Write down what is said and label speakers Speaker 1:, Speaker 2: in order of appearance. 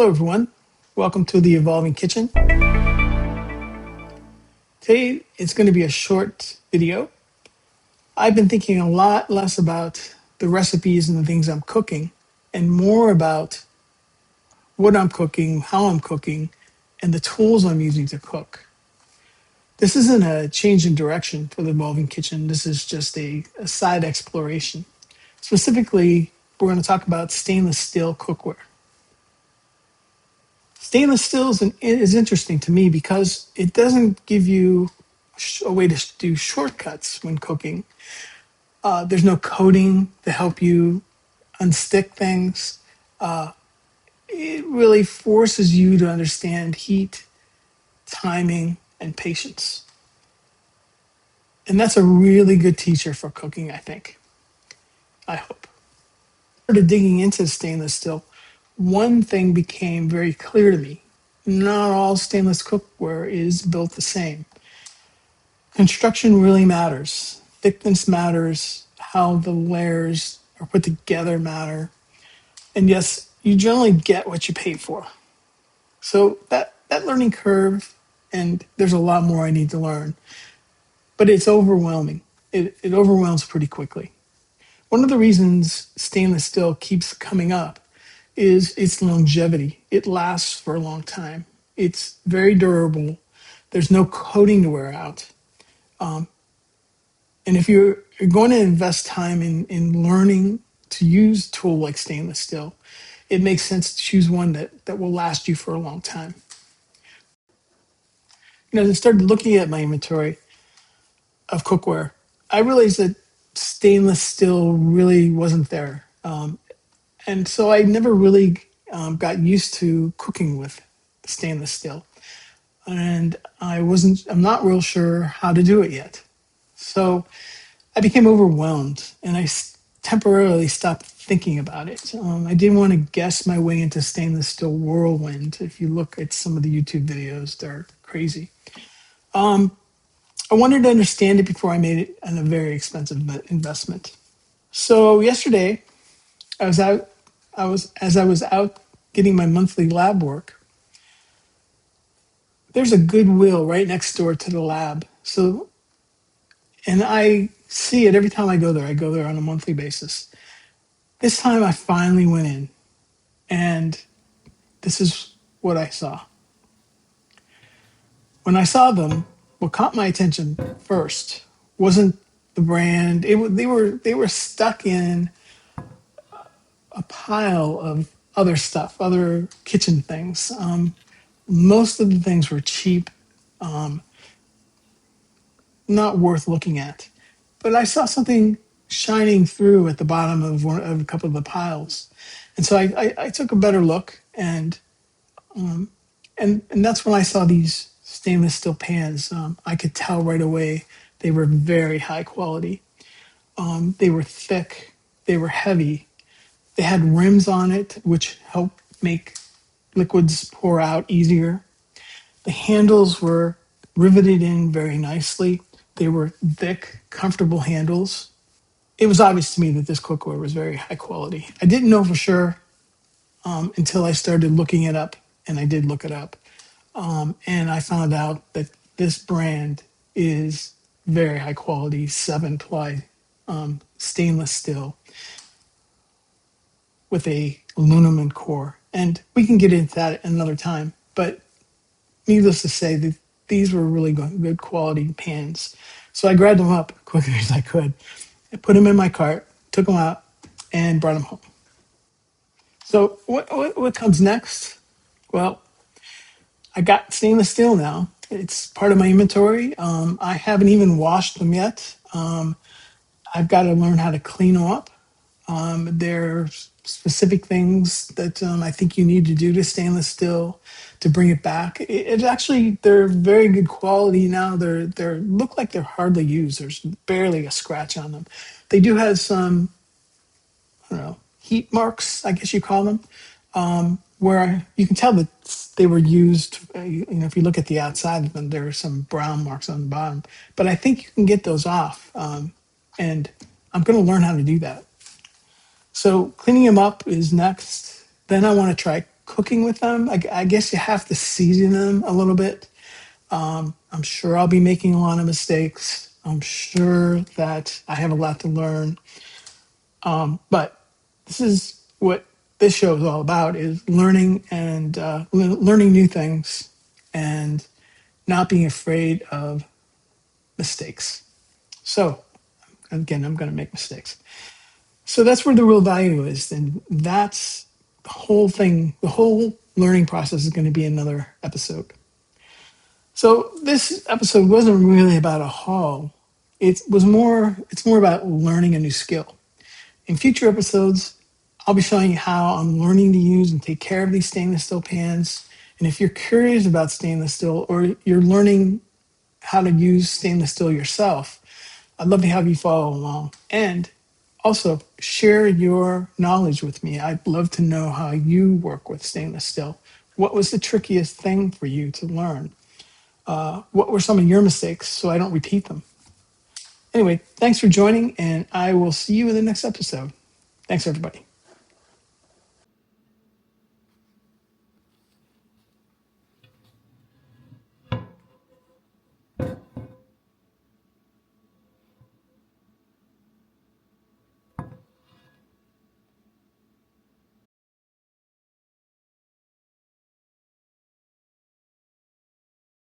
Speaker 1: Hello, everyone. Welcome to the Evolving Kitchen. Today, it's going to be a short video. I've been thinking a lot less about the recipes and the things I'm cooking and more about what I'm cooking, how I'm cooking, and the tools I'm using to cook. This isn't a change in direction for the Evolving Kitchen. This is just a side exploration. Specifically, we're going to talk about stainless steel cookware. Stainless steel is interesting to me because it doesn't give you a way to do shortcuts when cooking. There's no coating to help you unstick things. It really forces you to understand heat, timing, and patience. And that's a really good teacher for cooking, I think. I hope. Started digging into stainless steel, one thing became very clear to me. Not all stainless cookware is built the same. Construction really matters. Thickness matters. How the layers are put together matter. And yes, you generally get what you pay for. So that learning curve, and there's a lot more I need to learn, but it's overwhelming. It overwhelms pretty quickly. One of the reasons stainless steel keeps coming up is its longevity. It lasts for a long time. It's very durable. There's no coating to wear out. And if you're going to invest time in learning to use a tool like stainless steel, it makes sense to choose one that will last you for a long time. As I started looking at my inventory of cookware, I realized that stainless steel really wasn't there. And so I never really got used to cooking with stainless steel. And I'm not real sure how to do it yet. So I became overwhelmed and temporarily stopped thinking about it. I didn't want to guess my way into stainless steel whirlwind. If you look at some of the YouTube videos, they're crazy. I wanted to understand it before I made it a very expensive investment. So yesterday, I was out. I was out getting my monthly lab work. There's a Goodwill right next door to the lab. And I see it every time I go there. I go there on a monthly basis. This time I finally went in, and this is what I saw. When I saw them, what caught my attention first wasn't the brand. They were stuck in a pile of other stuff, other kitchen things. Most of the things were cheap, not worth looking at. But I saw something shining through at the bottom of a couple of the piles, and so I took a better look, and that's when I saw these stainless steel pans. I could tell right away they were very high quality. They were thick, they were heavy. They had rims on it, which helped make liquids pour out easier. The handles were riveted in very nicely. They were thick, comfortable handles. It was obvious to me that this cookware was very high quality. I didn't know for sure until I started looking it up, and I did look it up. And I found out that this brand is very high quality, 7-ply stainless steel with a aluminum core. And we can get into that another time. But needless to say, that these were really good quality pans. So I grabbed them up quickly as I could. I put them in my cart, took them out, and brought them home. So what comes next? Well, I got stainless steel now. It's part of my inventory. I haven't even washed them yet. I've got to learn how to clean them up. There are specific things that I think you need to do to stainless steel to bring it back. It actually, they're very good quality now. They're look like they're hardly used. There's barely a scratch on them. They do have some, I don't know, heat marks, I guess you call them, where you can tell that they were used. If you look at the outside of them, there are some brown marks on the bottom. But I think you can get those off, and I'm going to learn how to do that. So cleaning them up is next. Then I want to try cooking with them. I guess you have to season them a little bit. I'm sure I'll be making a lot of mistakes. I'm sure that I have a lot to learn. But this is what this show is all about: is learning and learning new things, and not being afraid of mistakes. So again, I'm going to make mistakes. So that's where the real value is, and that's the whole thing. The whole learning process is going to be another episode. So this episode wasn't really about a haul. It's more about learning a new skill. In future episodes, I'll be showing you how I'm learning to use and take care of these stainless steel pans. And if you're curious about stainless steel, or you're learning how to use stainless steel yourself, I'd love to have you follow along. And also share your knowledge with me. I'd love to know how you work with stainless steel. What was the trickiest thing for you to learn? What were some of your mistakes so I don't repeat them? Anyway, thanks for joining, and I will see you in the next episode. Thanks, everybody.